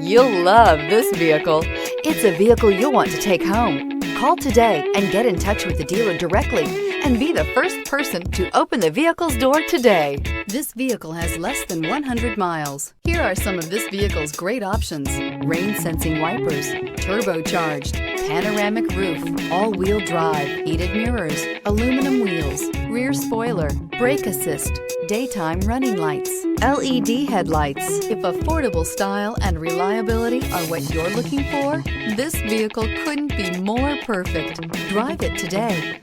You'll love this vehicle. It's a vehicle you'll want to take home. Call today and get in touch with the dealer directly and be the first person to open the vehicle's door today. This vehicle has less than 100 miles. Here are some of this vehicle's great options: rain sensing wipers, turbocharged, panoramic roof, all-wheel drive, heated mirrors, aluminum wheels, rear spoiler, brake assist, daytime running lights, LED headlights. If affordable style and reliability are what you're looking for, this vehicle couldn't be more perfect. Drive it today.